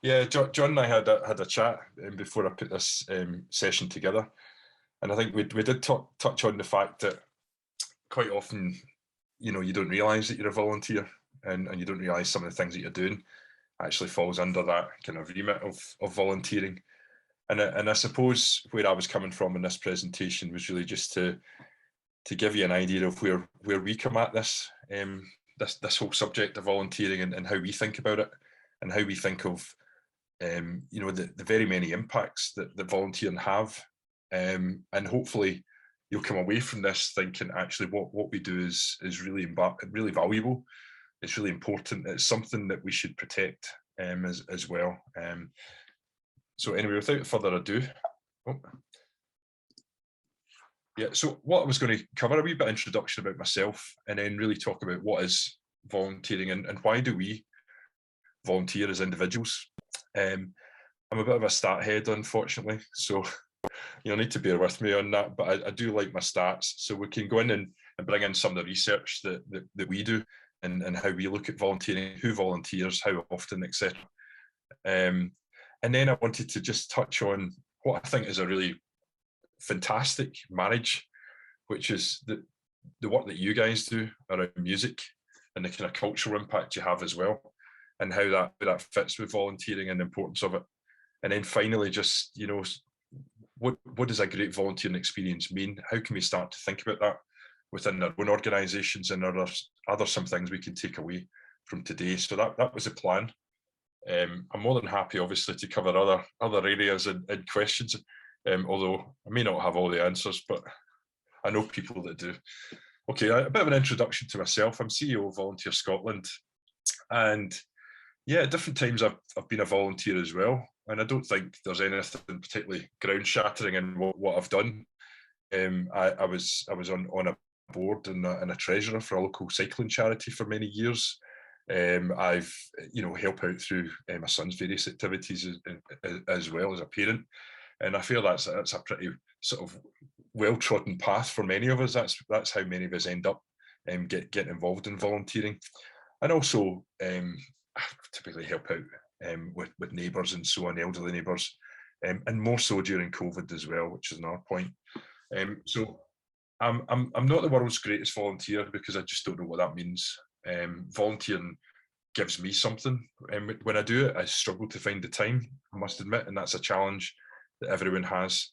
Yeah, John and I had a chat before I put this session together, and I think we did touch on the fact that quite often, you don't realise that you're a volunteer, and you don't realise some of the things that you're doing actually falls under that kind of remit of volunteering. And I suppose where I was coming from in this presentation was really just to give you an idea of where we come at this this whole subject of volunteering, and how we think about it, and how we think of the very many impacts that volunteering have, and hopefully you'll come away from this thinking actually what we do is really valuable. It's really important. It's something that we should protect as well. So anyway, without further ado, yeah. So what I was going to cover, a wee bit of introduction about myself, and then really talk about what is volunteering, and why do we volunteer as individuals. I'm a bit of a stat head, unfortunately, so you'll need to bear with me on that, but I do like my stats, so we can go in and bring in some of the research that we do, and how we look at volunteering, who volunteers, how often, etc. And then I wanted to just touch on what I think is a really fantastic marriage, which is the work that you guys do around music and the kind of cultural impact you have as well, and how that fits with volunteering and the importance of it. And then finally, just, what does a great volunteering experience mean? How can we start to think about that within our own organisations, and other some things we can take away from today? So that was the plan. I'm more than happy, obviously, to cover other areas and questions, although I may not have all the answers, but I know people that do. Okay, a bit of an introduction to myself. I'm CEO of Volunteer Scotland, and yeah, at different times I've been a volunteer as well, and I don't think there's anything particularly ground-shattering in what I've done. I was on a board and a treasurer for a local cycling charity for many years. I've helped out through my son's various activities as well as a parent, and I feel that's a pretty sort of well-trodden path for many of us. That's how many of us end up getting involved in volunteering, and also I typically help out with neighbours and so on, elderly neighbours, and more so during COVID as well, which is another point. So I'm not the world's greatest volunteer, because I just don't know what that means. Volunteering gives me something, and when I do it, I struggle to find the time, I must admit, and that's a challenge that everyone has.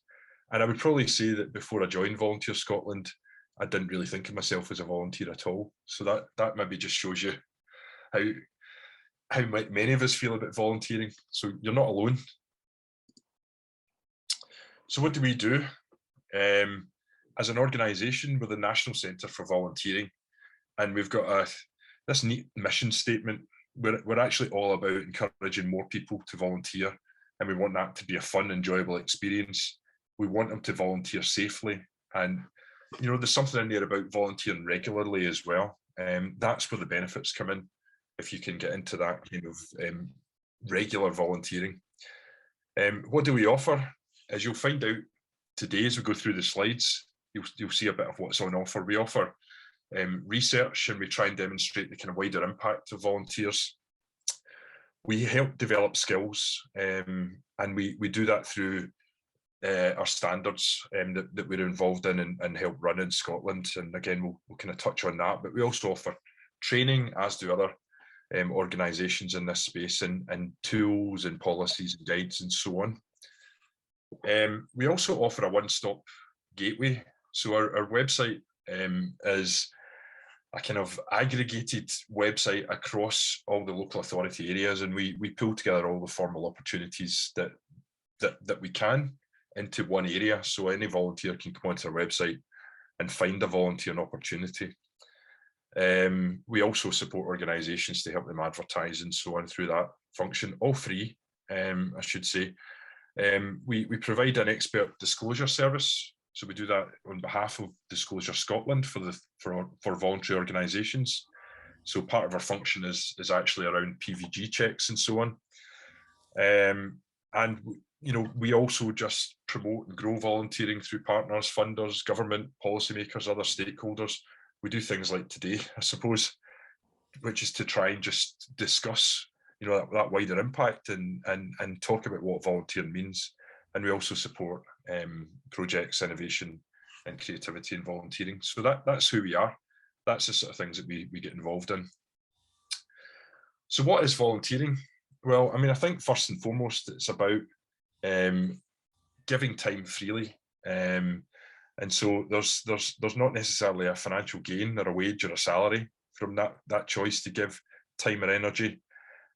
And I would probably say that before I joined Volunteer Scotland, I didn't really think of myself as a volunteer at all. So that maybe just shows you how many of us feel about volunteering. So you're not alone. So what do we do? As an organisation, we're the National Centre for Volunteering, and we've got this neat mission statement. We're actually all about encouraging more people to volunteer, and we want that to be a fun, enjoyable experience. We want them to volunteer safely, and there's something in there about volunteering regularly as well. That's where the benefits come in, if you can get into that kind of regular volunteering. What do we offer? As you'll find out today as we go through the slides, you'll see a bit of what's on offer. We offer research, and we try and demonstrate the kind of wider impact of volunteers. We help develop skills, and we do that through our standards that we're involved in and help run in Scotland. And again, we'll kind of touch on that, but we also offer training, as do other organisations in this space, and tools and policies and guides and so on. We also offer a one-stop gateway. So our website is a kind of aggregated website across all the local authority areas, and we pull together all the formal opportunities that we can into one area, so any volunteer can come onto our website and find a volunteering opportunity. We also support organisations to help them advertise and so on through that function, all free, I should say. We provide an expert disclosure service, so we do that on behalf of Disclosure Scotland for voluntary organisations. So part of our function is actually around PVG checks and so on. And we also just promote and grow volunteering through partners, funders, government, policymakers, other stakeholders. We do things like today, I suppose, which is to try and just discuss that wider impact and talk about what volunteering means. And we also support projects, innovation and creativity in volunteering. So that's who we are. That's the sort of things that we get involved in. So what is volunteering? Well, I mean, I think first and foremost, it's about giving time freely. And so there's not necessarily a financial gain or a wage or a salary from that choice to give time or energy.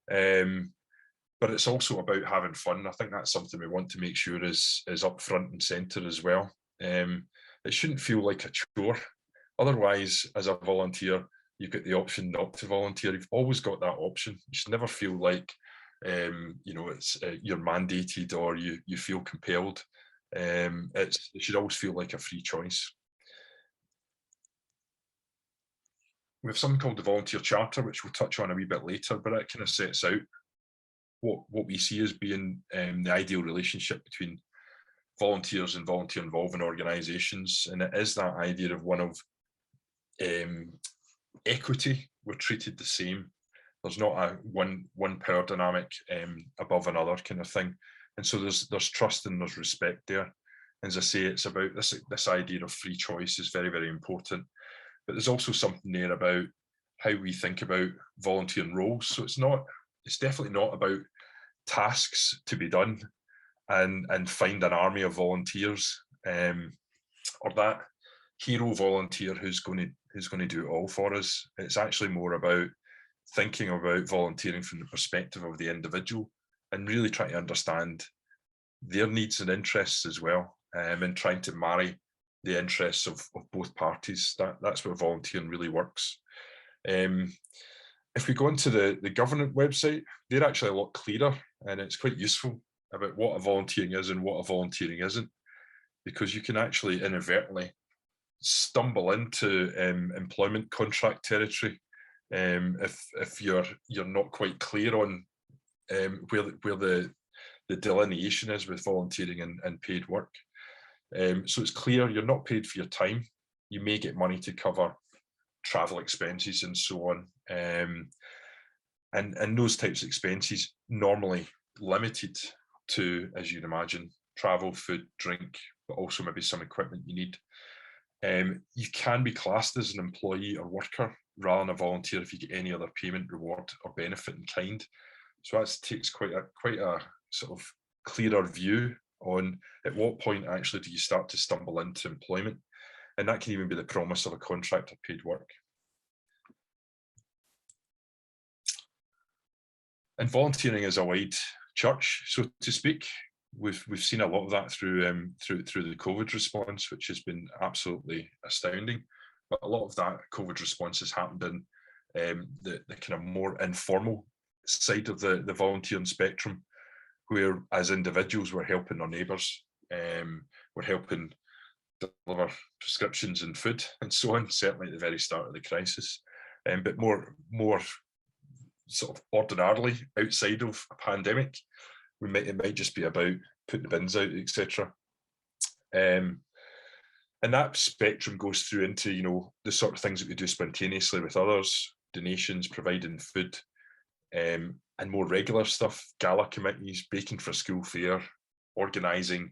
But it's also about having fun. I think that's something we want to make sure is up front and centre as well. It shouldn't feel like a chore. Otherwise, as a volunteer, you've got the option not to volunteer. You've always got that option. You should never feel like it's you're mandated or you feel compelled. It should always feel like a free choice. We have something called the Volunteer Charter, which we'll touch on a wee bit later, but it kind of sets out what we see as being the ideal relationship between volunteers and volunteer involving organisations, and it is that idea of one of equity. We're treated the same. There's not a one power dynamic above another kind of thing, and so there's trust and there's respect there. As I say, it's about this idea of free choice is very, very important. But there's also something there about how we think about volunteering roles. So it's definitely not about tasks to be done and find an army of volunteers or that hero volunteer who's going to do it all for us. It's actually more about thinking about volunteering from the perspective of the individual and really trying to understand their needs and interests as well, and trying to marry the interests of both parties. That's where volunteering really works. If we go into the government website, they're actually a lot clearer, and it's quite useful about what a volunteering is and what a volunteering isn't, because you can actually inadvertently stumble into employment contract territory if you're not quite clear on where the delineation is with volunteering and paid work. So it's clear you're not paid for your time. You may get money to cover travel expenses and so on. And those types of expenses normally limited to, as you'd imagine, travel, food, drink, but also maybe some equipment you need. You can be classed as an employee or worker rather than a volunteer if you get any other payment, reward or benefit in kind. So that takes quite a sort of clearer view on at what point actually do you start to stumble into employment. And that can even be the promise of a contract or paid work. And volunteering is a wide church, so to speak. We've seen a lot of that through the COVID response, which has been absolutely astounding. But a lot of that COVID response has happened in the kind of more informal side of the volunteering spectrum, where as individuals we're helping our neighbours, we're helping deliver prescriptions and food and so on, certainly at the very start of the crisis. But more sort of ordinarily outside of a pandemic, it might just be about putting the bins out, etc. And that spectrum goes through into the sort of things that we do spontaneously with others, donations, providing food, and more regular stuff, gala committees, baking for school fair, organising,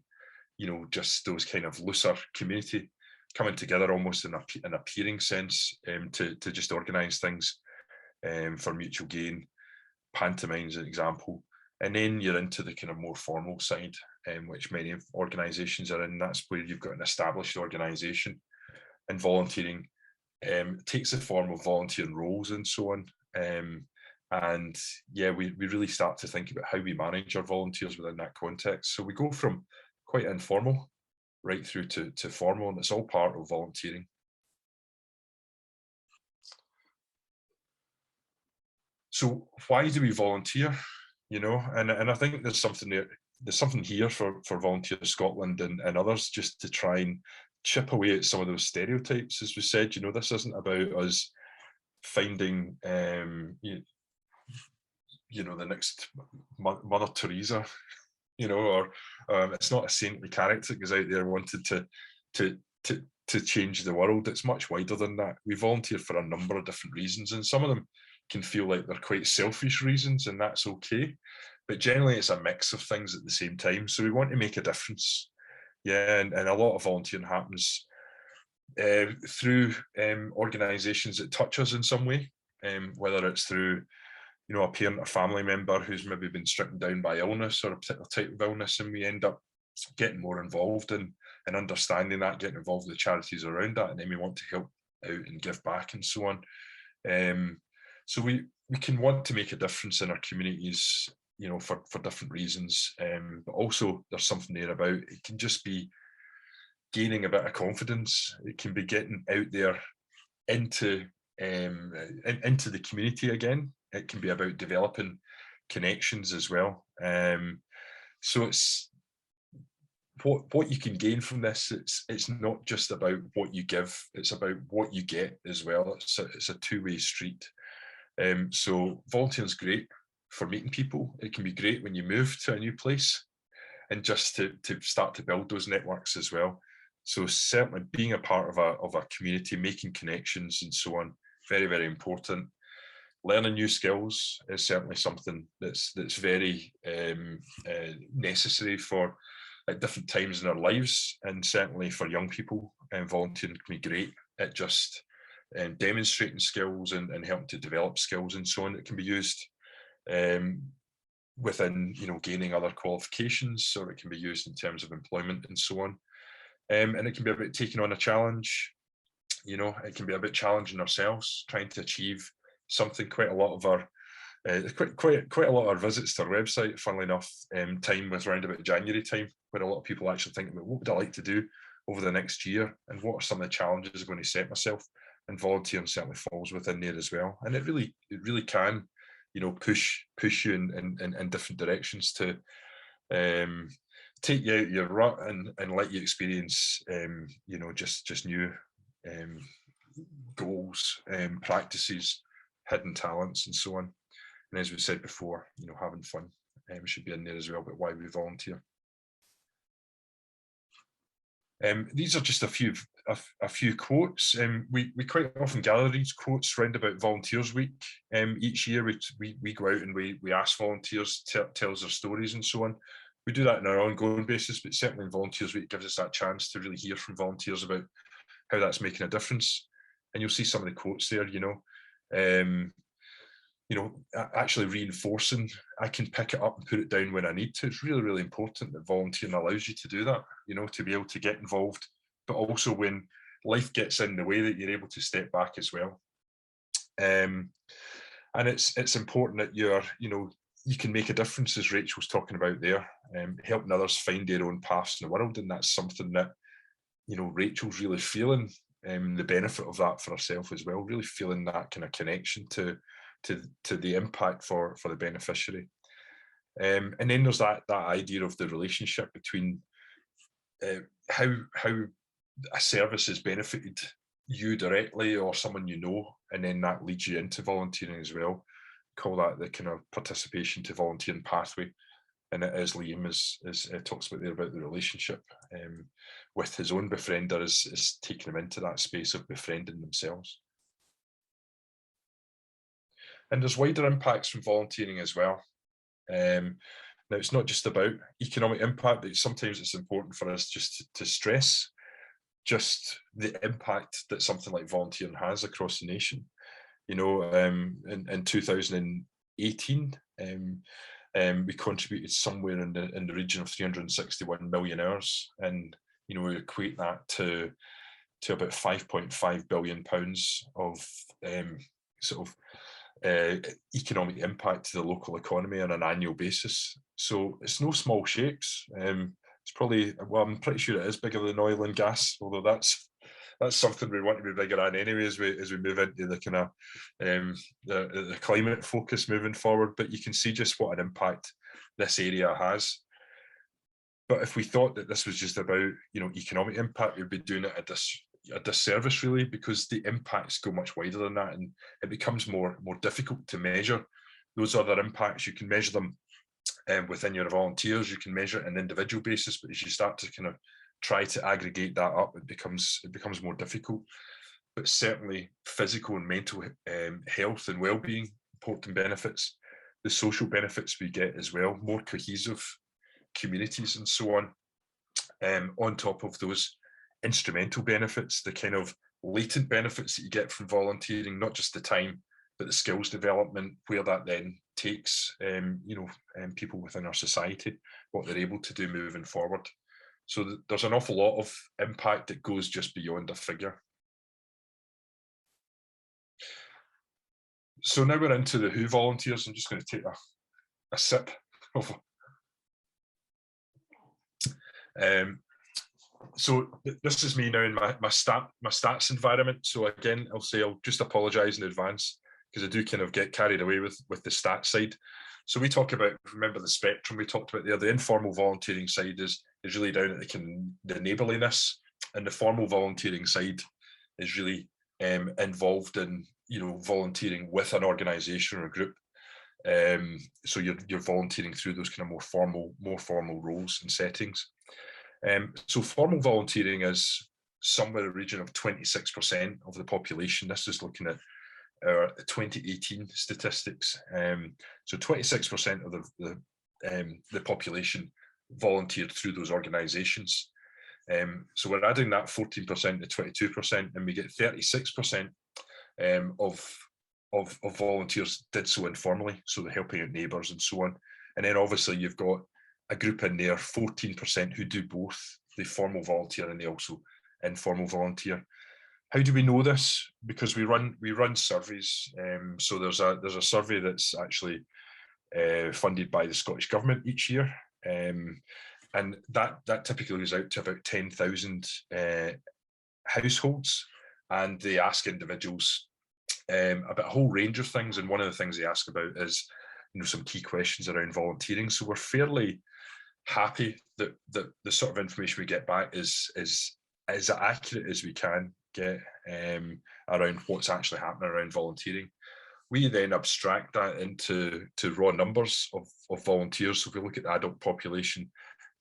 just those kind of looser community coming together almost in a peering sense to just organise things for mutual gain. Pantomime's an example. And then you're into the kind of more formal side, which many organisations are in. That's where you've got an established organisation, and volunteering takes the form of volunteering roles and so on. And yeah, we really start to think about how we manage our volunteers within that context. So we go from quite informal right through to formal, and it's all part of volunteering. So why do we volunteer? And I think there's something here for Volunteer Scotland and others, just to try and chip away at some of those stereotypes. As we said, this isn't about us finding the next Mother Teresa, or it's not a saintly character that goes out there wanted to change the world. It's much wider than that. We volunteer for a number of different reasons, and some of them can feel like they're quite selfish reasons, and that's okay. But generally, it's a mix of things at the same time. So we want to make a difference. Yeah, and a lot of volunteering happens through organisations that touch us in some way, whether it's through a parent or family member who's maybe been stricken down by illness or a particular type of illness, and we end up getting more involved in understanding that, getting involved with the charities around that, and then we want to help out and give back and so on. So we can want to make a difference in our communities, for different reasons, but also there's something there about it can just be gaining a bit of confidence. It can be getting out there into the community again. It can be about developing connections as well. So it's what you can gain from this. It's not just about what you give, it's about what you get as well. It's a two-way street. So volunteering's great for meeting people. It can be great when you move to a new place and just to start to build those networks as well. So certainly being a part of a community, making connections and so on, very, very important. Learning new skills is certainly something that's very necessary for at different times in our lives, and certainly for young people. Volunteering can be great at just demonstrating skills and helping to develop skills and so on. It can be used within gaining other qualifications, or it can be used in terms of employment and so on. And it can be about taking on a challenge. It can be about challenging ourselves, trying to achieve something. Quite a lot of our visits to our website, funnily enough, time with around about January time, where a lot of people actually think about what would I like to do over the next year, and what are some of the challenges I'm going to set myself. And volunteering certainly falls within there as well. And it really can, push you in different directions to take you out your rut and let you experience, just new goals, practices, hidden talents, and so on. And as we said before, having fun should be in there as well, but why we volunteer. These are just a few quotes. We quite often gather these quotes round about Volunteers Week. Each year we go out and we ask volunteers to tell us their stories and so on. We do that on an ongoing basis, but certainly in Volunteers Week gives us that chance to really hear from volunteers about how that's making a difference. And you'll see some of the quotes there, actually reinforcing, I can pick it up and put it down when I need to. It's really, really important that volunteering allows you to do that, to be able to get involved, but also when life gets in the way, that you're able to step back as well. And it's important that you can make a difference, as Rachel's talking about there, helping others find their own paths in the world. And that's something that, Rachel's really feeling the benefit of that for herself as well, really feeling that kind of connection to the impact for the beneficiary. And then there's that idea of the relationship between how a service has benefited you directly or someone and then that leads you into volunteering as well. Call that the kind of participation to volunteering pathway. And as Liam talks about there about the relationship with his own befriender is taking them into that space of befriending themselves. And there's wider impacts from volunteering as well. Now, it's not just about economic impact, but sometimes it's important for us just to stress just the impact that something like volunteering has across the nation. In 2018, we contributed somewhere in the region of 361 million hours, and we equate that to about £5.5 billion of economic impact to the local economy on an annual basis. So it's no small shakes. It's probably, well, I'm pretty sure it is bigger than oil and gas, although that's something we want to be bigger at anyway as we move into the kind of the climate focus moving forward. But you can see just what an impact this area has. But if we thought that this was just about economic impact, we'd be doing it a disservice really, because the impacts go much wider than that, and it becomes more difficult to measure those other impacts. You can measure them within your volunteers, you can measure it on an individual basis, but as you start to kind of try to aggregate that up, it becomes more difficult. But certainly physical and mental health and well-being important benefits. The social benefits we get as well, more cohesive communities and so on top of those instrumental benefits, the kind of latent benefits that you get from volunteering, not just the time, but the skills development, where that then takes people within our society, what they're able to do moving forward. So there's an awful lot of impact that goes just beyond a figure. So now we're into the who volunteers. I'm just going to take a sip of. So this is me now in my stats environment. So again, I'll just apologise in advance because I do kind of get carried away with the stats side. So we talk about, remember the spectrum we talked about there, the informal volunteering side is really down at the enablingness, and the formal volunteering side is really involved in volunteering with an organisation or a group. So you're volunteering through those kind of more formal roles and settings. So formal volunteering is somewhere in the region of 26% of the population. This is looking at our 2018 statistics. So 26% of the population volunteered through those organisations. So we're adding that 14% to 22%, and we get 36% of volunteers did so informally, so they're helping out neighbours and so on. And then obviously you've got a group in there, 14%, who do both, the formal volunteer and they also informal volunteer. How do we know this? Because we run surveys. So there's a survey that's actually funded by the Scottish Government each year, and that typically goes out to about 10,000 households, and they ask individuals about a whole range of things. And one of the things they ask about is some key questions around volunteering. So we're fairly happy that the sort of information we get back is as accurate as we can get around what's actually happening around volunteering. We then abstract that into raw numbers of volunteers. So if we look at the adult population,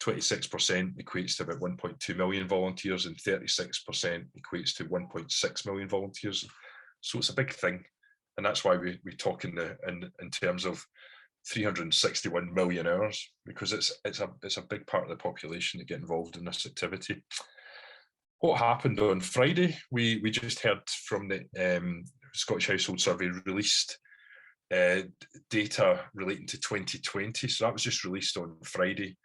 26% equates to about 1.2 million volunteers, and 36% equates to 1.6 million volunteers. So it's a big thing, and that's why we talk in terms of 361 million hours, because it's a big part of the population that get involved in this activity. What happened on Friday? We just heard from the Scottish Household Survey released data relating to 2020. So that was just released on Friday.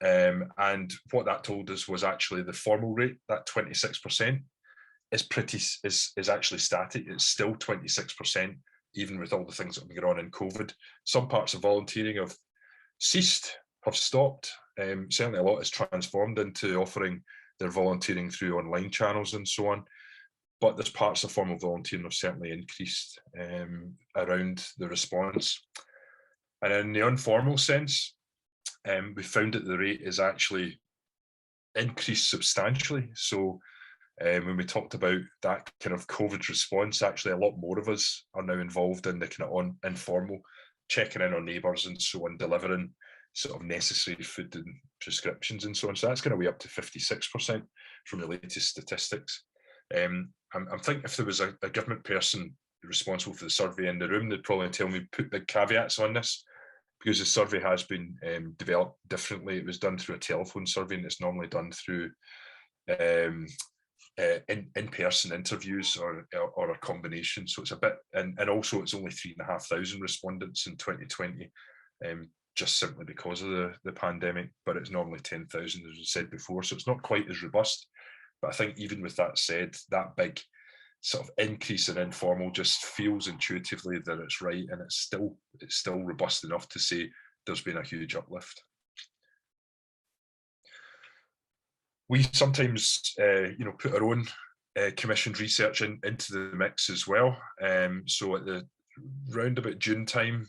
And what that told us was actually the formal rate, that 26%, is actually static. It's still 26%, even with all the things that have been going on in COVID. Some parts of volunteering have ceased, have stopped. Certainly a lot has transformed into offering their volunteering through online channels and so on. But there's parts of formal volunteering have certainly increased around the response. And in the informal sense, we found that the rate is actually increased substantially. So when we talked about that kind of COVID response, actually a lot more of us are now involved in the kind of informal, checking in on neighbours and so on, delivering sort of necessary food and prescriptions and so on. So that's going to way up to 56% from the latest statistics. I'm thinking if there was a government person responsible for the survey in the room, they'd probably tell me put big caveats on this, because the survey has been developed differently. It was done through a telephone survey, and it's normally done through in-person interviews or a combination. So it's a bit, and also it's only 3,500 respondents in 2020, just simply because of the pandemic, but it's normally 10,000, as I said before. So it's not quite as robust. But I think even with that said, that big sort of increase in informal just feels intuitively that it's right, and it's still robust enough to say there's been a huge uplift. We sometimes put our own commissioned research into the mix as well. So at the round about June time,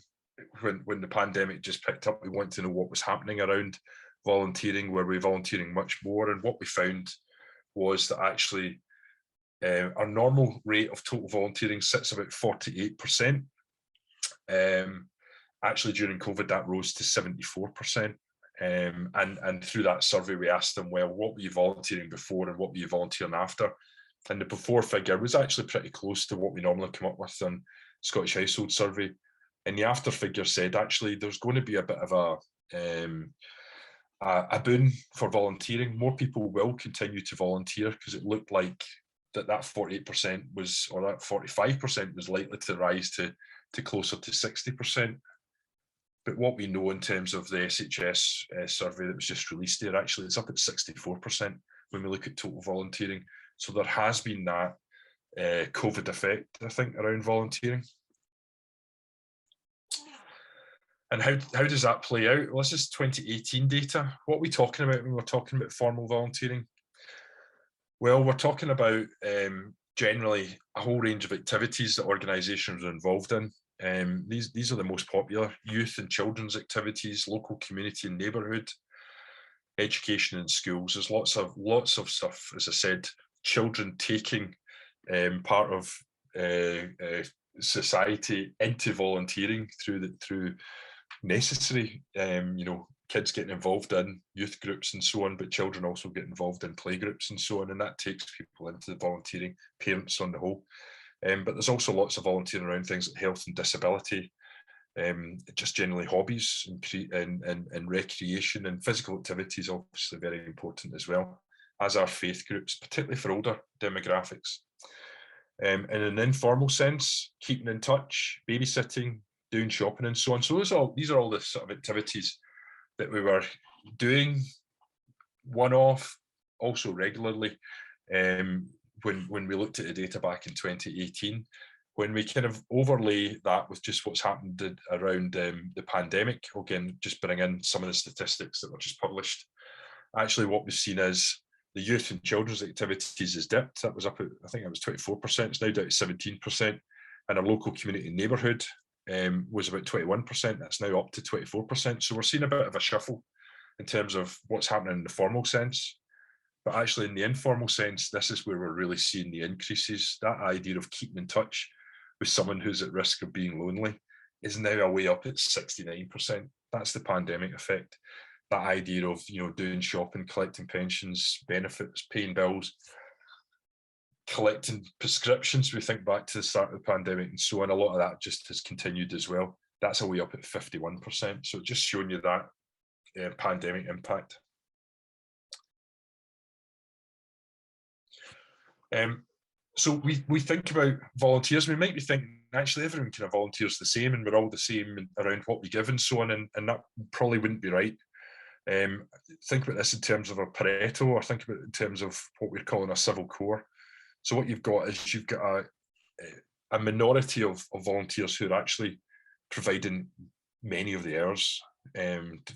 when the pandemic just picked up, we wanted to know what was happening around volunteering. Were we volunteering much more? And what we found was that actually our normal rate of total volunteering sits about 48%. Actually, during COVID, that rose to 74%. And through that survey, we asked them, well, what were you volunteering before and what were you volunteering after? And the before figure was actually pretty close to what we normally come up with on Scottish Household Survey. And the after figure said, actually, there's going to be a bit of a boon for volunteering. More people will continue to volunteer because it looked like that 48% was, or that 45% was likely to rise to closer to 60%. But what we know in terms of the SHS survey that was just released there, actually it's up at 64% when we look at total volunteering. So there has been that COVID effect, I think, around volunteering. And how does that play out? Well, this is 2018 data. What are we talking about when we're talking about formal volunteering? Well, we're talking about generally a whole range of activities that organisations are involved in. These are the most popular: youth and children's activities, local community and neighbourhood, education in schools. There's lots of stuff, as I said, children taking part of society into volunteering through necessary, kids getting involved in youth groups and so on, but children also get involved in play groups and so on, and that takes people into the volunteering, parents on the whole. But there's also lots of volunteering around things like health and disability, just generally hobbies and recreation, and physical activities obviously very important as well, as are faith groups, particularly for older demographics. In an informal sense, keeping in touch, babysitting, doing shopping and so on. So these are all the sort of activities that we were doing one-off, also regularly, when we looked at the data back in 2018. When we kind of overlay that with just what's happened around the pandemic, again, just bring in some of the statistics that were just published, actually what we've seen is the youth and children's activities has dipped. That was up at, I think it was 24%, it's now down to 17%. And our local community and neighbourhood was about 21%, that's now up to 24%. So we're seeing a bit of a shuffle in terms of what's happening in the formal sense. But actually in the informal sense, this is where we're really seeing the increases. That idea of keeping in touch with someone who's at risk of being lonely is now a way up at 69%. That's the pandemic effect. That idea of, doing shopping, collecting pensions, benefits, paying bills, collecting prescriptions, we think back to the start of the pandemic and so on, a lot of that just has continued as well. That's a way up at 51%. So just showing you that pandemic impact. So we think about volunteers, we might be thinking actually everyone kind of volunteers the same and we're all the same around what we give and so on, and that probably wouldn't be right. Think about this in terms of a Pareto, or think about it in terms of what we're calling a civil core. So what you've got is you've got a minority of volunteers who are actually providing many of the hours,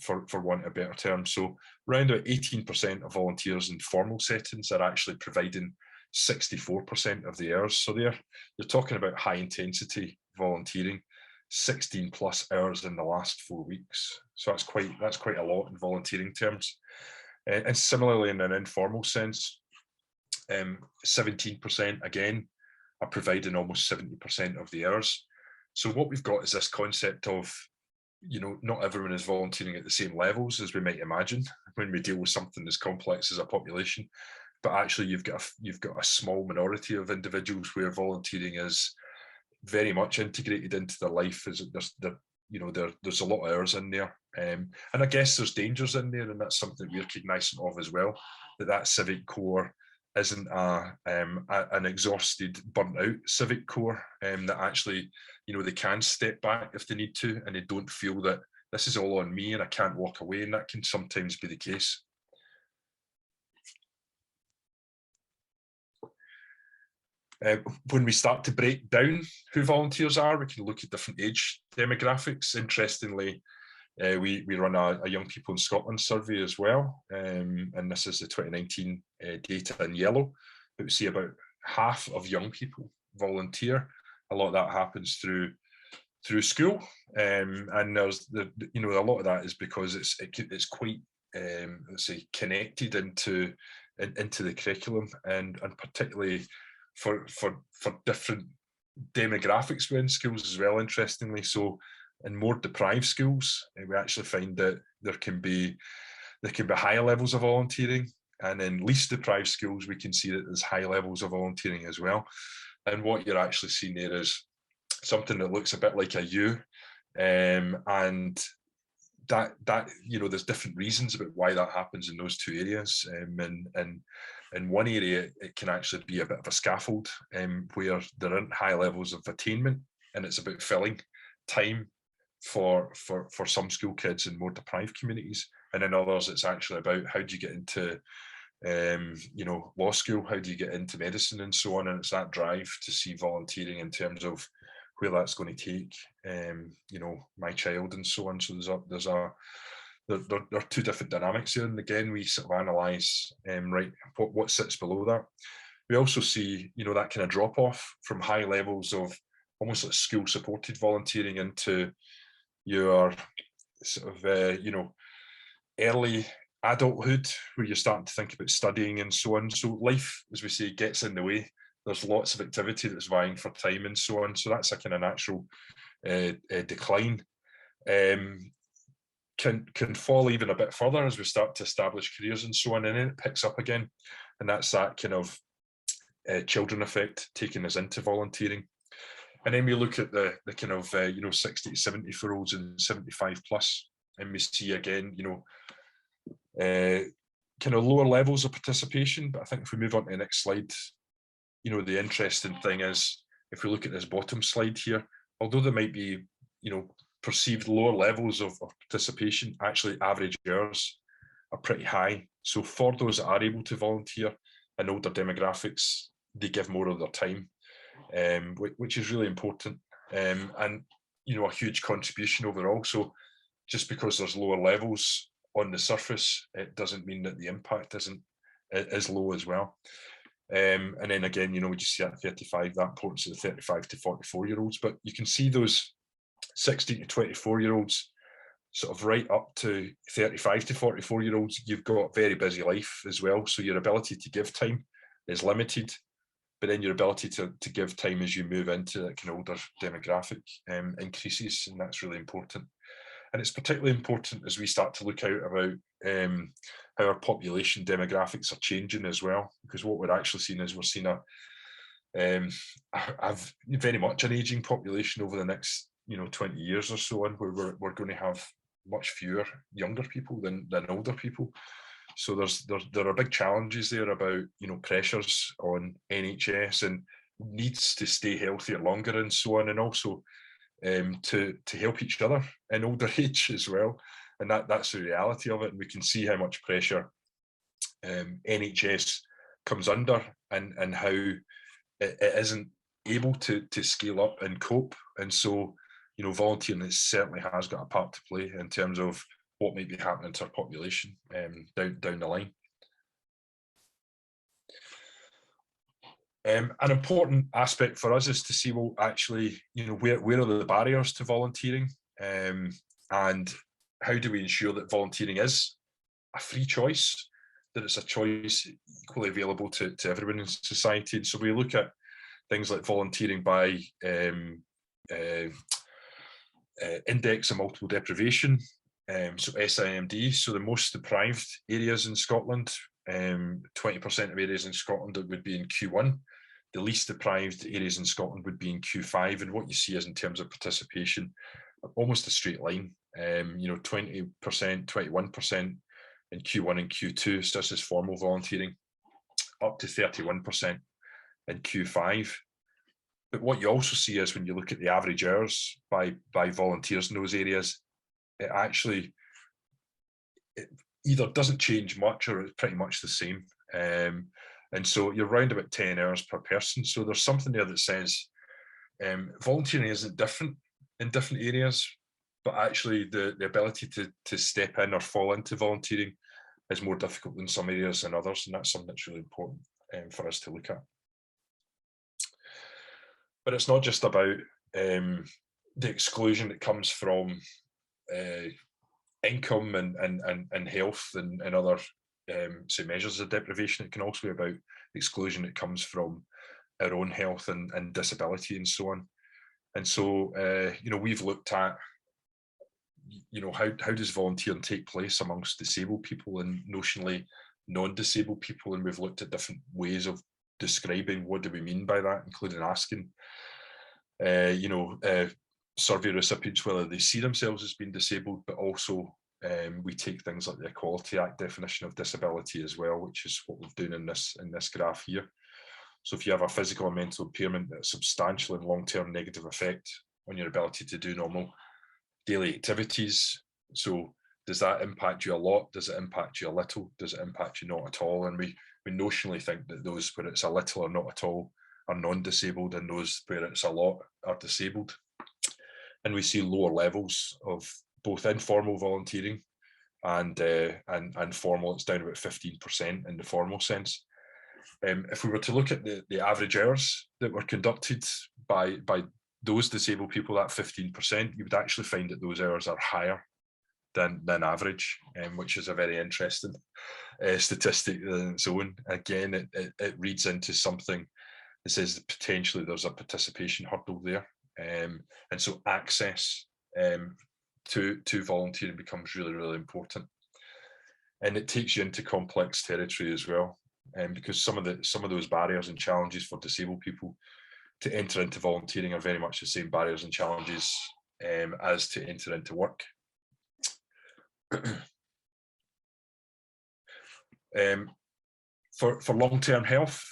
for want of a better term. So around about 18% of volunteers in formal settings are actually providing 64% of the hours. So you're talking about high intensity volunteering, 16 plus hours in the last 4 weeks. So that's quite a lot in volunteering terms. And similarly in an informal sense, 17% again are providing almost 70% of the hours. So what we've got is this concept of, not everyone is volunteering at the same levels as we might imagine when we deal with something as complex as a population. But actually you've got a small minority of individuals where volunteering is very much integrated into their life. There's a lot of hours in there, and I guess there's dangers in there, and that's something we're cognizant of as well. That civic core isn't an exhausted, burnt out civic core. That actually, they can step back if they need to, and they don't feel that this is all on me and I can't walk away, and that can sometimes be the case. When we start to break down who volunteers are, we can look at different age demographics. Interestingly, we run a young people in Scotland survey as well, and this is the 2019 data in yellow. But we see about half of young people volunteer. A lot of that happens through school, and there's a lot of that is because it's quite let's say connected into the curriculum, and particularly for different demographics within schools as well, interestingly. So in more deprived schools, we actually find that there can be higher levels of volunteering, and in least deprived schools we can see that there's high levels of volunteering as well. And what you're actually seeing there is something that looks a bit like a U And that there's different reasons about why that happens in those two areas. And in one area, it can actually be a bit of a scaffold, where there aren't high levels of attainment, and it's about filling time for some school kids in more deprived communities. And in others, it's actually about how do you get into law school, how do you get into medicine and so on. And it's that drive to see volunteering in terms of where that's going to take my child and so on. So there are two different dynamics here, and again we sort of analyze what sits below that. We also see that kind of drop off from high levels of almost like school supported volunteering into your sort of early adulthood, where you're starting to think about studying and so on. So life, as we say, gets in the way. There's lots of activity that's vying for time and so on. So that's a kind of natural decline. Can fall even a bit further as we start to establish careers and so on, and then it picks up again. And that's that kind of children effect taking us into volunteering. And then we look at the kind of 60 to 74-year-olds and 75 plus, and we see again kind of lower levels of participation. But I think if we move on to the next slide, the interesting thing is, if we look at this bottom slide here, although there might be perceived lower levels of participation, actually average hours are pretty high. So for those that are able to volunteer in older demographics, they give more of their time, which is really important, and a huge contribution overall. So just because there's lower levels on the surface, it doesn't mean that the impact is low as well. And then again, we just see at 35, that importance of the 35 to 44-year-olds, but you can see those 16 to 24-year-olds sort of right up to 35 to 44-year-olds, you've got very busy life as well. So your ability to give time is limited, but then your ability to give time as you move into that kind of older demographic increases, and that's really important. And it's particularly important as we start to look out about how our population demographics are changing as well, because what we're actually seeing is we're seeing very much an aging population over the next 20 years or so on, where we're going to have much fewer younger people than older people. So there are big challenges there about pressures on NHS and needs to stay healthier longer and so on, and also to help each other in older age as well. And that's the reality of it. And we can see how much pressure NHS comes under, and how it isn't able to scale up and cope. And so volunteering certainly has got a part to play in terms of what might be happening to our population down the line. An important aspect for us is to see, well, actually, where are the barriers to volunteering, and how do we ensure that volunteering is a free choice, that it's a choice equally available to everyone in society. And so we look at things like volunteering by index of multiple deprivation, so SIMD, so the most deprived areas in Scotland, 20% of areas in Scotland would be in Q1. The least deprived areas in Scotland would be in Q5. And what you see is, in terms of participation, almost a straight line, 20%, 21% in Q1 and Q2, so this is formal volunteering, up to 31% in Q5. But what you also see is, when you look at the average hours by volunteers in those areas, it actually either doesn't change much, or it's pretty much the same. And so you're around about 10 hours per person. So there's something there that says volunteering isn't different in different areas, but actually the ability to step in or fall into volunteering is more difficult in some areas than others. And that's something that's really important for us to look at. But it's not just about the exclusion that comes from income and health and other say measures of deprivation. It can also be about exclusion that comes from our own health and disability and so on. And so we've looked at how does volunteering take place amongst disabled people and notionally non-disabled people, and we've looked at different ways of describing what do we mean by that, including asking survey recipients whether they see themselves as being disabled, but also we take things like the Equality Act definition of disability as well, which is what we're doing in this graph here. So if you have a physical or mental impairment that has substantial and long-term negative effect on your ability to do normal daily activities, so does that impact you a lot? Does it impact you a little? Does it impact you not at all? And we notionally think that those where it's a little or not at all are non-disabled, and those where it's a lot are disabled. And we see lower levels of both informal volunteering and formal. It's down about 15% in the formal sense. If we were to look at the average hours that were conducted by those disabled people, that 15%, you would actually find that those hours are higher than average, which is a very interesting statistic in its own. Again, it reads into something that says that potentially there's a participation hurdle there, and so access to volunteering becomes really, really important. And it takes you into complex territory as well, because some of those barriers and challenges for disabled people to enter into volunteering are very much the same barriers and challenges as to enter into work. For long-term health,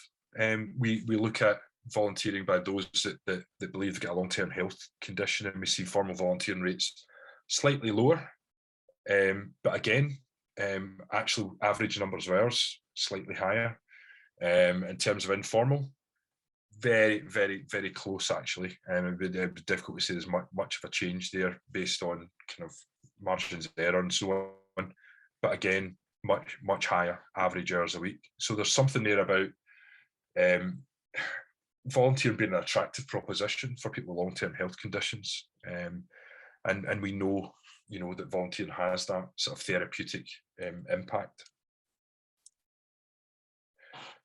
we look at volunteering by those that believe they've got a long-term health condition, and we see formal volunteering rates slightly lower, but again, actual average numbers of hours slightly higher. In terms of informal, very, very, very close actually. It'd be difficult to say there's much of a change there based on kind of margins of error and so on. But again, much higher average hours a week. So there's something there about volunteering being an attractive proposition for people with long-term health conditions, and we know, that volunteering has that sort of therapeutic impact.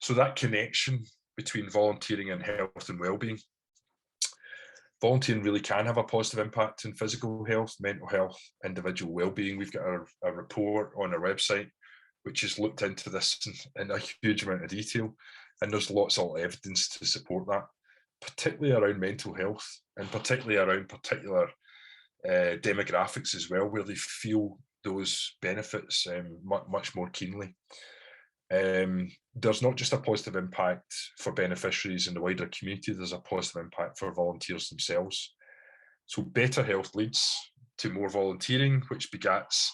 So that connection between volunteering and health and well-being. Volunteering really can have a positive impact in physical health, mental health, individual well-being. We've got a report on our website which has looked into this in a huge amount of detail, and there's lots of evidence to support that, particularly around mental health and particularly around particular demographics as well, where they feel those benefits much more keenly. There's not just a positive impact for beneficiaries in the wider community, there's a positive impact for volunteers themselves. So better health leads to more volunteering, which begats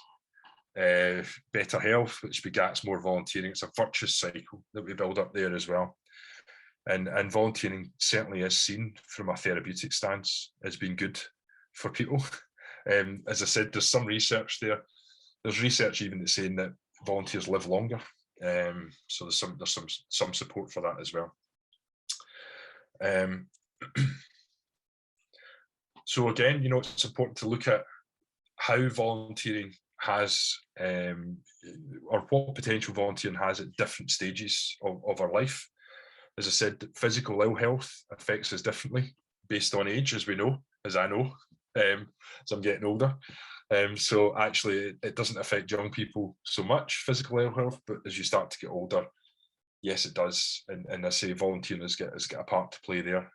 better health, which begats more volunteering. It's a virtuous cycle that we build up there as well. And volunteering certainly is seen from a therapeutic stance as being good for people. As I said, there's some research there. There's research even that's saying that volunteers live longer. So there's some support for that as well. So again, it's important to look at how volunteering has, or what potential volunteering has at different stages of our life. As I said, physical ill health affects us differently based on age, as we know, as I know, as I'm getting older. So actually, it doesn't affect young people so much, physical ill health, but as you start to get older, yes, it does. And I say volunteering has got a part to play there,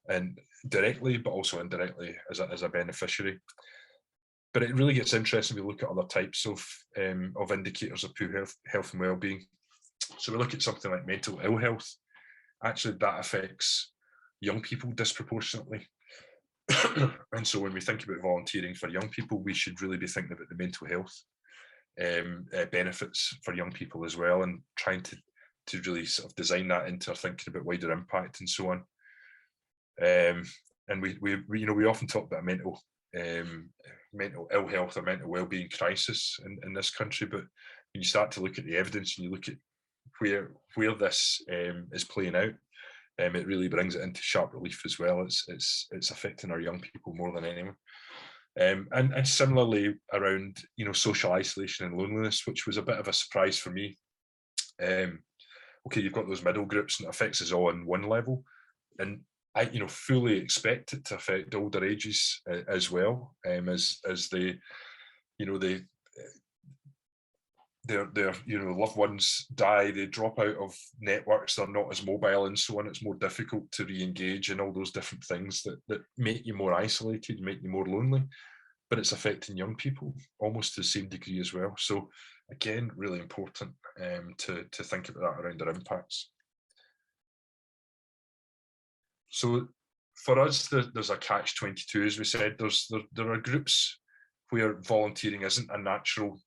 and directly, but also indirectly as a beneficiary. But it really gets interesting when we look at other types of indicators of poor health and well-being. So we look at something like mental ill health. Actually, that affects young people disproportionately. And so when we think about volunteering for young people, we should really be thinking about the mental health benefits for young people as well, and trying to really sort of design that into our thinking about wider impact and so on. And we often talk about mental ill health or mental well-being crisis in this country, but when you start to look at the evidence and you look at where this is playing out, it really brings it into sharp relief as well. It's affecting our young people more than anyone. And similarly around social isolation and loneliness, which was a bit of a surprise for me. Okay, you've got those middle groups and it affects us all on one level, and I fully expect it to affect older ages as well, as the their loved ones die, they drop out of networks, they're not as mobile and so on. It's more difficult to re-engage in all those different things that make you more isolated, make you more lonely. But it's affecting young people almost to the same degree as well. So again, really important to think about that around their impacts. So for us, there's a catch-22, as we said. There are groups where volunteering isn't a natural,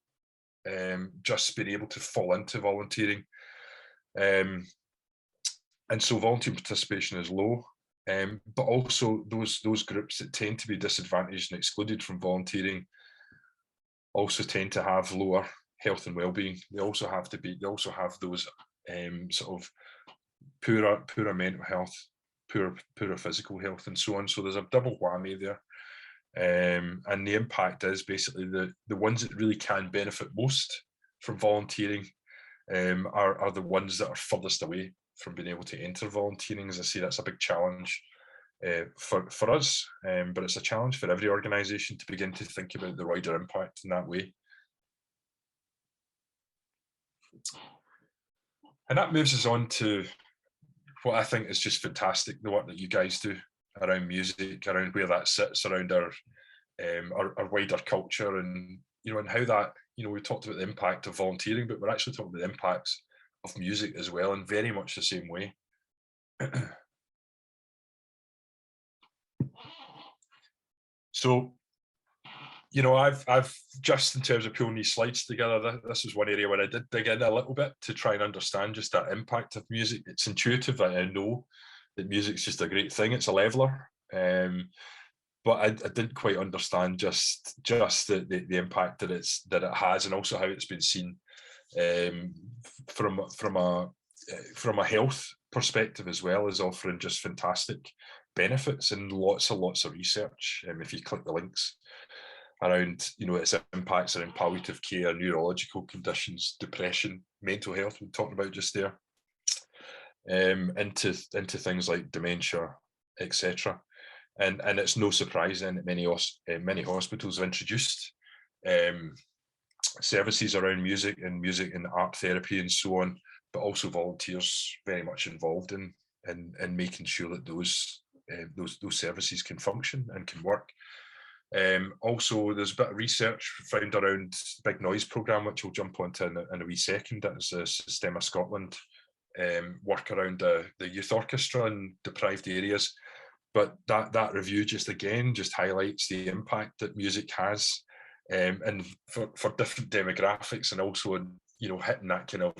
just being able to fall into volunteering. And so volunteer participation is low. But also those groups that tend to be disadvantaged and excluded from volunteering also tend to have lower health and well-being. They also have those sort of poorer mental health, poorer physical health, and so on. So there's a double whammy there. And the impact is basically the ones that really can benefit most from volunteering are the ones that are furthest away from being able to enter volunteering. As I say, that's a big challenge for us, but it's a challenge for every organisation to begin to think about the wider impact in that way. And that moves us on to what I think is just fantastic, the work that you guys do around music, around where that sits, around our wider culture, and and how that, we talked about the impact of volunteering, but we're actually talking about the impacts of music as well, in very much the same way. So, I've just, in terms of pulling these slides together, this is one area where I did dig in a little bit to try and understand just that impact of music. It's intuitive. I know that music's just a great thing. It's a leveler. But I didn't quite understand just the impact that it has, and also how it's been seen from a health perspective, as well as offering just fantastic benefits and lots of research. If you click the links around, its impacts around palliative care, neurological conditions, depression, mental health, we talked about just there, into things like dementia, etc. And it's no surprise then that many hospitals have introduced services around music and art therapy and so on, but also volunteers very much involved in making sure that those services can function and can work. Also, there's a bit of research found around the Big Noise programme, which we'll jump onto in a wee second. That is a Systema Scotland work around the youth orchestra in deprived areas. But that review just highlights the impact that music has, and for different demographics, and also hitting that kind of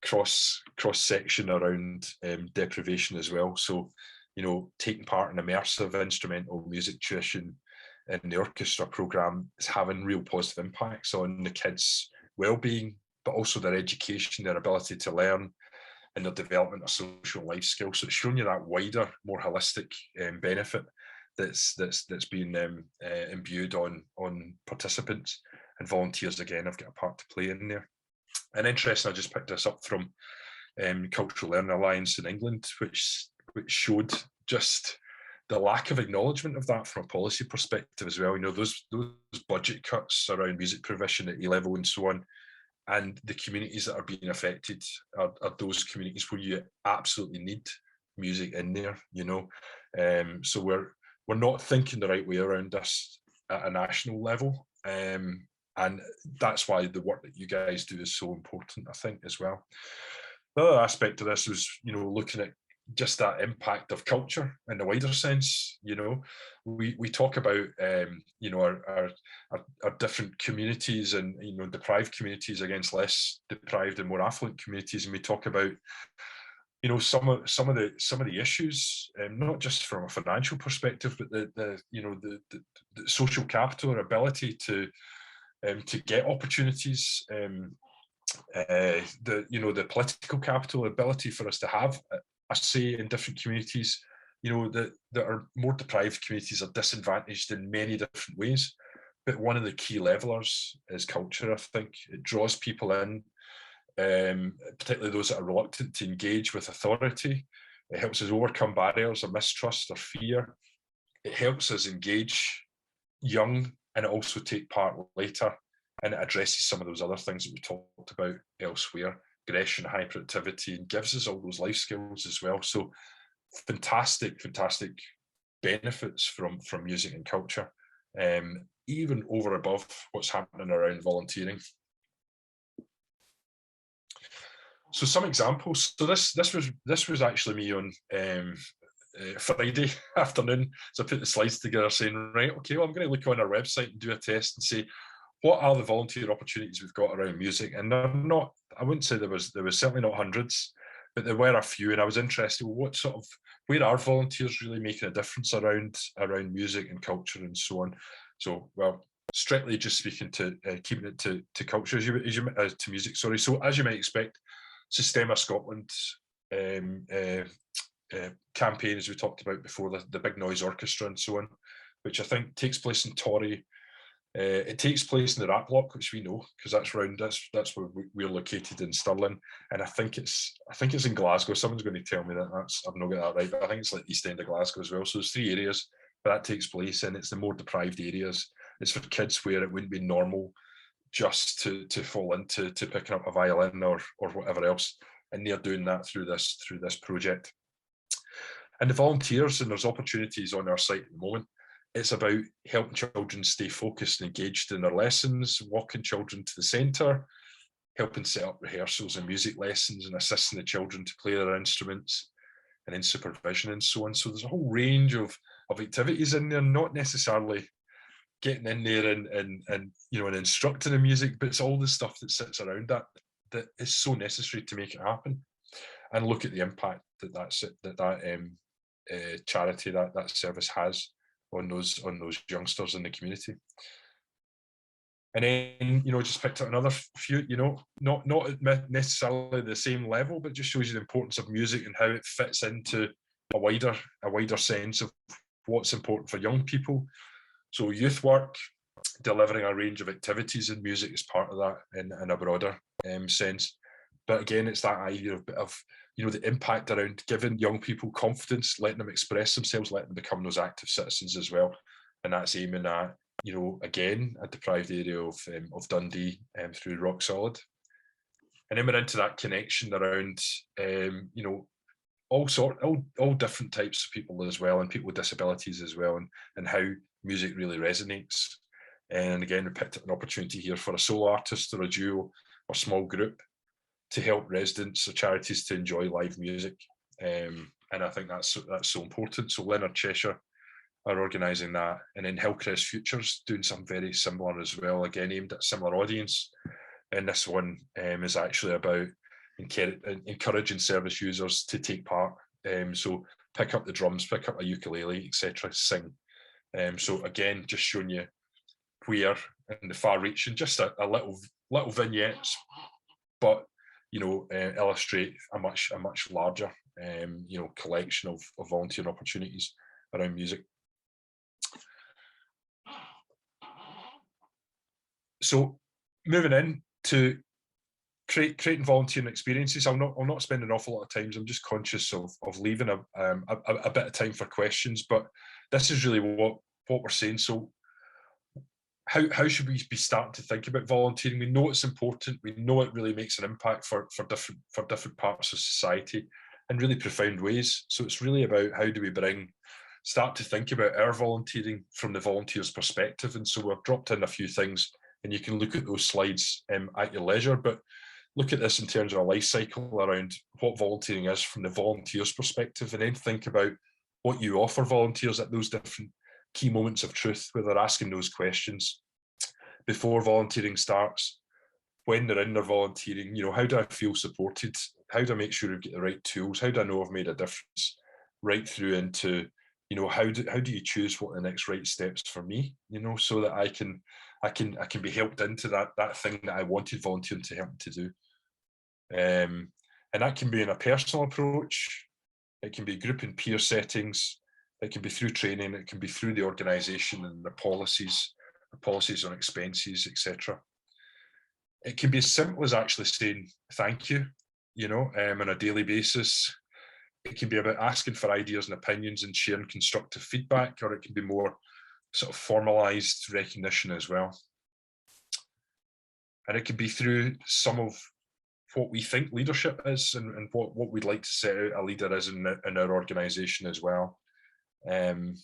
cross section around deprivation as well. So taking part in immersive instrumental music tuition in the orchestra programme is having real positive impacts on the kids' well-being, but also their education, their ability to learn, and their development of social life skills. So it's showing you that wider, more holistic benefit that's been imbued on participants, and volunteers again have got a part to play in there. And interesting, I just picked this up from Cultural Learning Alliance in England, which showed just the lack of acknowledgement of that from a policy perspective as well. Those budget cuts around music provision at A-level and so on, and the communities that are being affected are those communities where you absolutely need music in there, So we're not thinking the right way around this at a national level, and that's why the work that you guys do is so important, I think, as well. The other aspect of this was, looking at just that impact of culture in the wider sense. We talk about our different communities, and deprived communities against less deprived and more affluent communities, and we talk about some of the issues, not just from a financial perspective, but the social capital, or ability to get opportunities, the political capital, ability for us to have a say in different communities, that are more deprived communities are disadvantaged in many different ways. But one of the key levelers is culture, I think. It draws people in, particularly those that are reluctant to engage with authority. It helps us overcome barriers of mistrust or fear. It helps us engage young, and also take part later and it addresses some of those other things that we talked about elsewhere, aggression, hyperactivity, and gives us all those life skills as well. So fantastic benefits from music and culture, even over above what's happening around volunteering. So some examples. So this was actually me on Friday afternoon. So I put the slides together saying, right, okay, well, I'm going to look on our website and do a test and say, what are the volunteer opportunities we've got around music? And they're not, I wouldn't say there was certainly not hundreds, but there were a few. And I was interested, well, where are volunteers really making a difference around music and culture and so on? So, well, strictly just speaking to keeping it to culture, to music, sorry. So as you might expect, Systema Scotland campaign, as we talked about before, the Big Noise Orchestra and so on, which I think takes place in Torry. It takes place in the Rap Block, which we know because that's where we're located in Stirling, and I think it's in Glasgow. Someone's going to tell me that I've not got that right, but I think it's like East End of Glasgow as well. So there's 3 areas where that takes place, and it's the more deprived areas. It's for kids where it wouldn't be normal just to fall into picking up a violin or whatever else, and they're doing that through this project. And the volunteers, and there's opportunities on our site at the moment. It's about helping children stay focused and engaged in their lessons, walking children to the centre, helping set up rehearsals and music lessons, and assisting the children to play their instruments, and in supervision and so on. So there's a whole range of activities in there, not necessarily getting in there and instructing in music, but it's all the stuff that sits around that is so necessary to make it happen. And look at the impact that charity, that service has on those youngsters in the community. And then, just picked up another few, not necessarily the same level, but just shows you the importance of music and how it fits into a wider sense of what's important for young people. So youth work, delivering a range of activities in music is part of that in a broader sense. But again, it's that idea of the impact around giving young people confidence, letting them express themselves, letting them become those active citizens as well. And that's aiming at, again, a deprived area of Dundee through Rock Solid. And then we're into that connection around, all different types of people as well, and people with disabilities as well, and how music really resonates. And again, we picked up an opportunity here for a solo artist or a duo or small group to help residents or charities to enjoy live music. And I think that's so important. So Leonard Cheshire are organising that, and then Hillcrest Futures doing something very similar as well, again aimed at a similar audience. And this one is actually about encouraging service users to take part. So pick up the drums, pick up a ukulele, etc., sing. So again, just showing you where in the far reaching, just a little vignettes, but illustrate a much larger collection of volunteering opportunities around music. So moving in to creating volunteering experiences, I'll not spend an awful lot of time. I'm just conscious of leaving a bit of time for questions, but this is really what we're saying. So how should we be starting to think about volunteering? We know it's important. We know it really makes an impact for different parts of society in really profound ways. So it's really about how do we start to think about our volunteering from the volunteer's perspective. And so we've dropped in a few things, and you can look at those slides at your leisure, but look at this in terms of a life cycle around what volunteering is from the volunteer's perspective, and then think about what you offer volunteers at those different key moments of truth where they're asking those questions before volunteering starts, when they're in their volunteering, how do I feel supported? How do I make sure I get the right tools? How do I know I've made a difference? Right through into, how do you choose what the next right steps for me, so that I can be helped into that thing that I wanted volunteering to help me to do. And that can be in a personal approach. It can be group and peer settings. It can be through training. It can be through the organisation and the policies on expenses, etc. It can be as simple as actually saying thank you, on a daily basis. It can be about asking for ideas and opinions and sharing constructive feedback, or it can be more sort of formalised recognition as well. And it can be through some of what we think leadership is, and what we'd like to set out a leader is in our organisation as well. And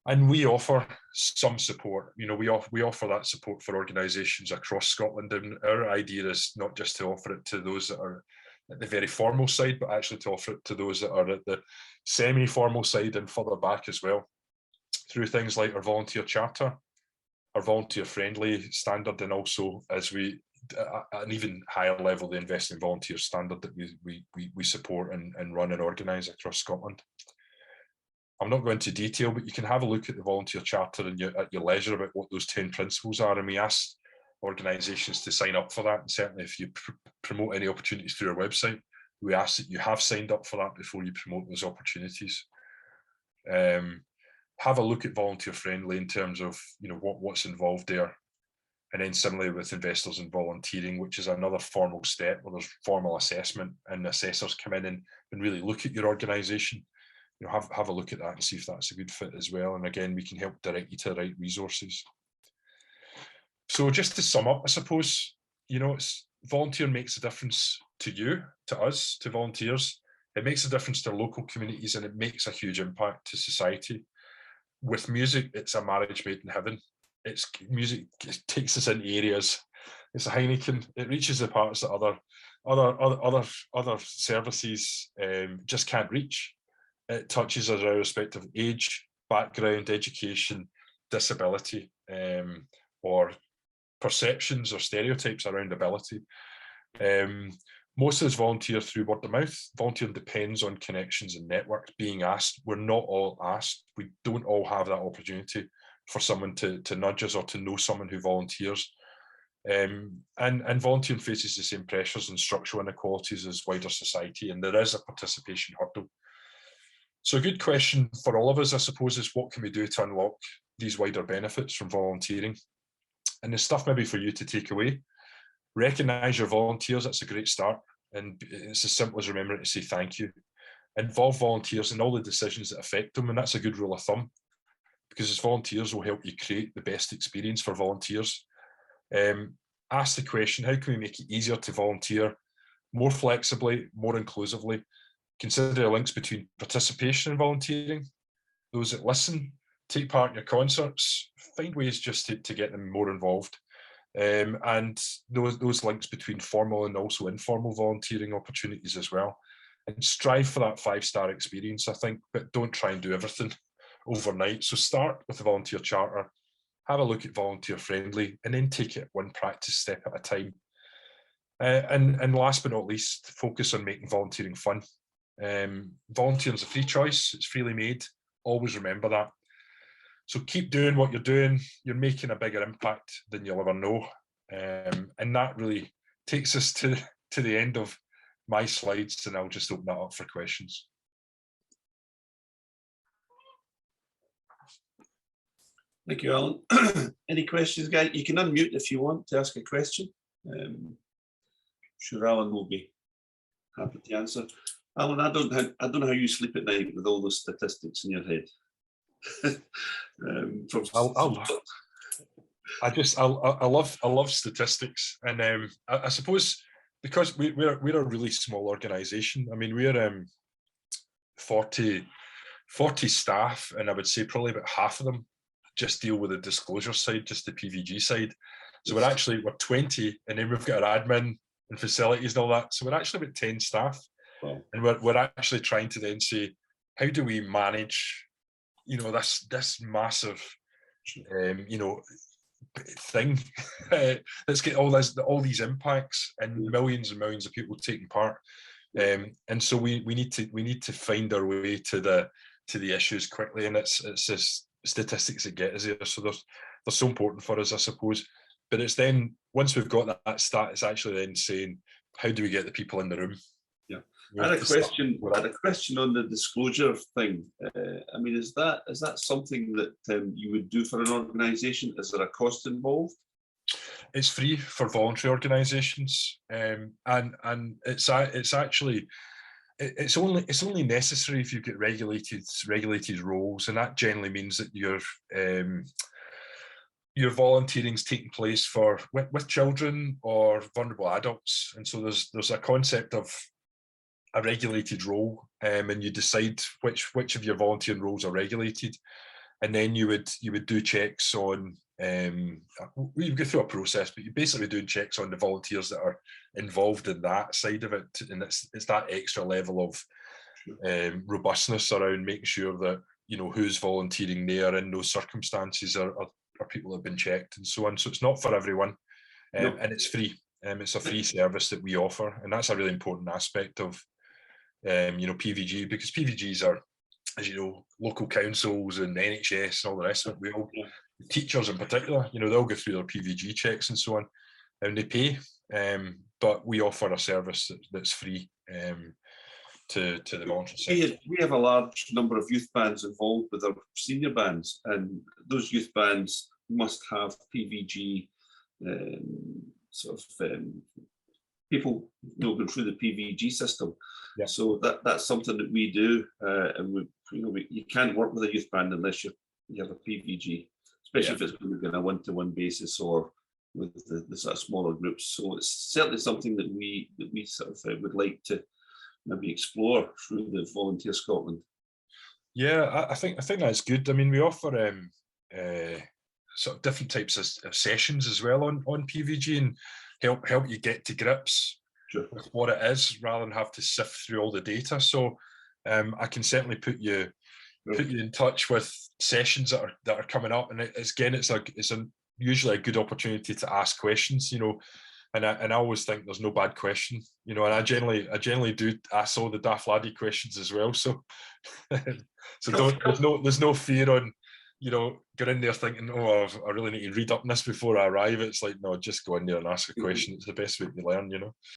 we offer some support. You know, we offer that support for organisations across Scotland, and our idea is not just to offer it to those that are at the very formal side, but actually to offer it to those that are at the semi-formal side and further back as well, through things like our volunteer chapter, our volunteer-friendly standard, and also, as we at an even higher level, the Invest in Volunteers standard that we support and run and organise across Scotland. I'm not going into detail, but you can have a look at the volunteer charter at your leisure about what those 10 principles are, and we ask organisations to sign up for that. And certainly if you promote any opportunities through our website, we ask that you have signed up for that before you promote those opportunities. Have a look at volunteer friendly in terms of, you know, what's involved there. And then similarly with investors in volunteering, which is another formal step where there's formal assessment and assessors come in and really look at your organisation. You know, have a look at that and see if that's a good fit as well. And again, we can help direct you to the right resources. So just to sum up, I suppose, you know, volunteer makes a difference to you, to us, to volunteers. It makes a difference to local communities, and it makes a huge impact to society. With music, it's a marriage made in heaven. It's music, it takes us into areas. It's a Heineken. It reaches the parts that other services just can't reach. It touches us irrespective of age, background, education, disability, or perceptions or stereotypes around ability. Most of us volunteer through word of mouth. Volunteering depends on connections and networks, being asked. We're not all asked. We don't all have that opportunity for someone to nudge us or to know someone who volunteers. And volunteering faces the same pressures and structural inequalities as wider society, and there is a participation hurdle. So a good question for all of us, I suppose, is what can we do to unlock these wider benefits from volunteering? And the stuff maybe for you to take away: recognise your volunteers, that's a great start. And it's as simple as remembering to say thank you. Involve volunteers in all the decisions that affect them, and that's a good rule of thumb, because as volunteers will help you create the best experience for volunteers. Ask the question, how can we make it easier to volunteer more flexibly, more inclusively? Consider links between participation and volunteering. Those that listen, take part in your concerts, find ways just to get them more involved. And those links between formal and also informal volunteering opportunities as well. And strive for that 5-star experience, I think, but don't try and do everything overnight. So start with the volunteer charter, have a look at volunteer friendly, and then take it one practice step at a time. And last but not least, focus on making volunteering fun. Volunteering is a free choice, it's freely made, always remember that. So keep doing what you're doing, you're making a bigger impact than you'll ever know. And that really takes us to the end of my slides, and I'll just open that up for questions. Thank you, Alan. Any questions, guys? You can unmute if you want to ask a question. I'm sure Alan will be happy to answer. Alan, I don't know how you sleep at night with all those statistics in your head. I love statistics, and I suppose because we're a really small organisation. I mean, we're 40 staff, and I would say probably about half of them just deal with the disclosure side, just the PVG side. So we're 20, and then we've got our admin and facilities and all that. So we're actually about 10 staff. Wow. And we're actually trying to then say, how do we manage, you know, this massive, you know, thing that's got all these impacts and millions and millions of people taking part. And so we need to find our way to the issues quickly, and it's just statistics that get us there. So they're so important for us, I suppose. But it's then, once we've got that stat, it's actually then saying, how do we get the people in the room? Yeah. I had a question on the disclosure thing. I mean, is that something that you would do for an organisation? Is there a cost involved? It's free for voluntary organisations, and it's actually it's only necessary if you've got regulated roles, and that generally means that your volunteering's taking place with children or vulnerable adults, and so there's a concept of a regulated role, and you decide which of your volunteering roles are regulated, and then you would do checks on. We go through a process, but you're basically doing checks on the volunteers that are involved in that side of it, and it's that extra level of robustness around making sure that who's volunteering there in those circumstances are people that have been checked and so on. So it's not for everyone, and it's free. It's a free service that we offer, and that's a really important aspect of PVG, because PVGs are, as you know, local councils and NHS and all the rest of it. We all, teachers in particular, they'll go through their PVG checks and so on, and they pay. But we offer a service that's free to the voluntary sector. We have a large number of youth bands involved with our senior bands, and those youth bands must have PVG people going through the PVG system. Yeah. So that's something that we do, and you can't work with a youth band unless you have a PVG, especially if it's going to be on a one-to-one basis or with the sort of smaller groups. So it's certainly something that we sort of would like to maybe explore through the Volunteer Scotland. Yeah, I think that's good. I mean, we offer sort of different types of sessions as well on PVG, and help you get to grips with what it is, rather than have to sift through all the data. So I can certainly put you in touch with sessions that are coming up, and it's usually a good opportunity to ask questions, and I always think there's no bad question, and I generally do ask all the daft laddie questions as well. So there's no fear on get in there thinking, oh, I really need to read up on this before I arrive. It's like, no, just go in there and ask a question. It's the best way to learn,